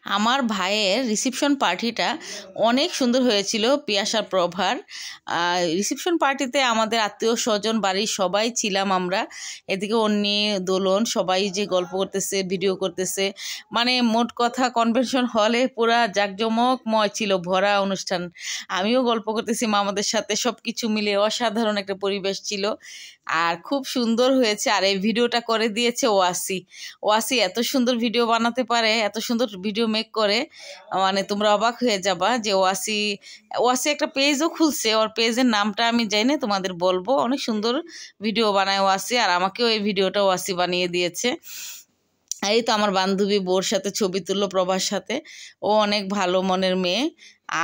আমার ভাইয়ের রিসেপশন পার্টিটা অনেক সুন্দর হয়েছিল পিয়াসার প্রভার। রিসেপশন পার্টিতে আমাদের আত্মীয় স্বজন বাড়ির সবাই ছিলাম আমরা। এদিকে অন্যি দোলন সবাই যে গল্প করতেছে, ভিডিও করতেছে, মানে মোট কথা কনভেনশন হলে পুরা জাঁকজমকময় ছিল, ভরা অনুষ্ঠান। আমিও গল্প করতেছি মামাদের সাথে, সব কিছু মিলে অসাধারণ একটা পরিবেশ ছিল আর খুব সুন্দর হয়েছে। আর এই ভিডিওটা করে দিয়েছে ওয়াসি। ওয়াসি এত সুন্দর ভিডিও বানাতে পারে, এত সুন্দর ভিডিও মেক করে, মানে তোমরা অবাক হয়ে যাবা যে ওয়াসি ওয়াসি একটা পেজও খুলছে। ওর পেজের নামটা আমি জানি না, তোমাদের বলবো। অনেক সুন্দর ভিডিও বানায় ওয়াসি, আর আমাকেও এই ভিডিওটা ওয়াসি বানিয়ে দিয়েছে। এই তো আমার বান্ধবী বোর সাথে ছবি তুললো, প্রভার সাথে। ও অনেক ভালো মনের মেয়ে।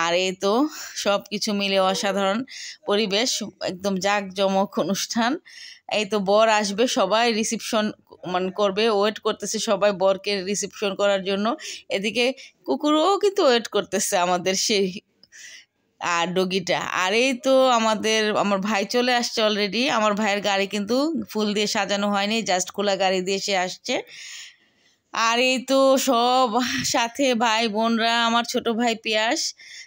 আর এই তো সব কিছু মিলে অসাধারণ পরিবেশ, একদম জাঁকজমক অনুষ্ঠান। এই তো বর আসবে, সবাই রিসেপশন মানে করবে, ওয়েট করতেছে সবাই বরকে রিসেপশন করার জন্য। এদিকে কুকুরও কিন্তু ওয়েট করতেছে আমাদের সেই আর ডগিটা। আর এই তো আমার ভাই চলে আসছে অলরেডি। আমার ভাইয়ের গাড়ি কিন্তু ফুল দিয়ে সাজানো হয়নি, জাস্ট খোলা গাড়ি দিয়ে সে আসছে। আর এই তো সব সাথে ভাই বোনরা, আমার ছোট ভাই পিয়াস,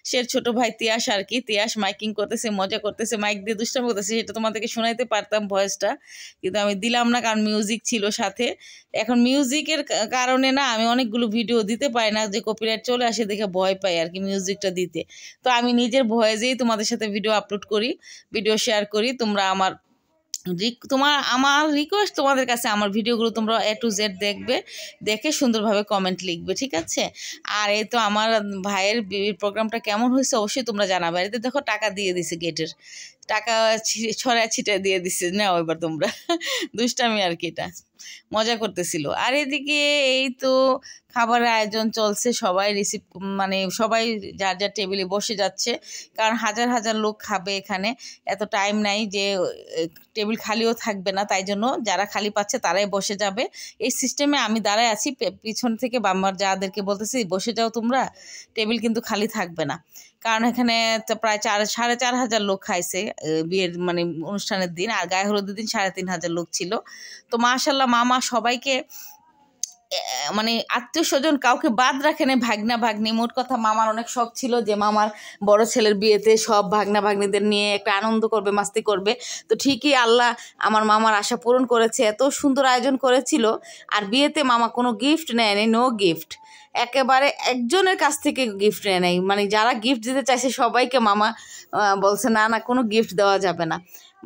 সে ছোট ভাই তিয়াস আর কি। তিয়াস মাইকিং করতেছে, মজা করতেছে, মাইক দিয়ে দুষ্টামি করতেছে। সেটা তোমাদেরকে শোনাইতে পারতাম ভয়েসটা, কিন্তু আমি দিলাম না, কারণ মিউজিক ছিল সাথে। এখন মিউজিকের কারণে না আমি অনেকগুলো ভিডিও দিতে পারি না, যে কপিরাইট চলে আসে দেখে ভয় পাই আর কি মিউজিকটা দিতে। তো আমি নিজের ভয়েসেই তোমাদের সাথে ভিডিও আপলোড করি, ভিডিও শেয়ার করি। তোমরা আমার রিকোয়েস্ট তোমাদের কাছে, আমার ভিডিওগুলো তোমরা A to Z দেখবে, দেখে সুন্দরভাবে কমেন্ট লিখবে, ঠিক আছে? আর এই তো আমার ভাইয়ের বিয়ের প্রোগ্রামটা কেমন হয়েছে অবশ্যই তোমরা জানাবে। এতে দেখো টাকা দিয়ে দিছে, গেটের টাকা ছড়া ছিটা দিয়ে দিছে। নাও এবার তোমরা দুষ্টামি আর কি, এটা মজা করতেছিল। আর এদিকে এই তো খাবারের আয়োজন চলছে, সবাই মানে সবাই যার যার টেবিলে বসে যাচ্ছে, কারণ হাজার হাজার লোক খাবে এখানে। এত টাইম নাই যে টেবিল খালিও থাকবে না, তাই জন্য যারা খালি পাচ্ছে তারাই বসে যাবে। এই সিস্টেমে আমি দাঁড়ায় আছি, পিছন থেকে বাম্মার যাদেরকে বলতেছি বসে যাও তোমরা, টেবিল কিন্তু খালি থাকবে না। কারণ এখানে প্রায় 4,500 লোক খাইছে বিয়ের মানে অনুষ্ঠানের দিন, আর গায়ে হলুদের দিন 3,500 লোক ছিল। তো মাশাল্লাহ মামা সবাইকে মানে আত্মীয় স্বজন কাউকে বাদ রাখে না, ভাগনা ভাগ্নি। মোট কথা মামার অনেক শখ ছিল যে মামার বড় ছেলের বিয়েতে সব ভাগনা ভাগ্নিদের নিয়ে একটা আনন্দ করবে, মাস্তি করবে। তো ঠিকই আল্লাহ আমার মামার আশা পূরণ করেছে, এত সুন্দর আয়োজন করেছিল। আর বিয়েতে মামা কোনো গিফট নেয়নি, নো গিফট, একেবারে একজনের কাছ থেকে গিফট নেয় নাই। মানে যারা গিফট দিতে চাইছে সবাইকে মামা বলছে না না, কোনো গিফট দেওয়া যাবে না।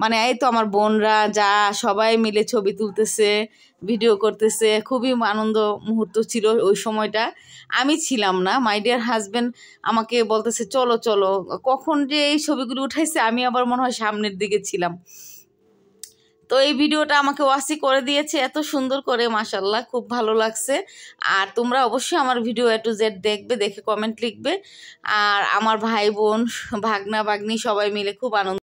মানে এই তো আমার বোনরা যা সবাই মিলে ছবি তুলতেছে, ভিডিও করতেছে, খুবই আনন্দ মুহূর্ত ছিল ওই সময়টা। আমি ছিলাম না, মাই ডিয়ার হাজব্যান্ড আমাকে বলতেছে চলো চলো, কখন যে এই ছবিগুলো উঠাইছে আমি আবার মনে হয় সামনের দিকে ছিলাম। তো এই ভিডিওটা আমাকে ওয়াসি করে দিয়েছে এত সুন্দর করে, মাশাল্লাহ খুব ভালো লাগছে। আর তোমরা অবশ্যই আমার ভিডিও A to Z দেখবে, দেখে কমেন্ট লিখবে। আর আমার ভাই বোন ভাগনা ভাগ্নি সবাই মিলে খুব আনন্দ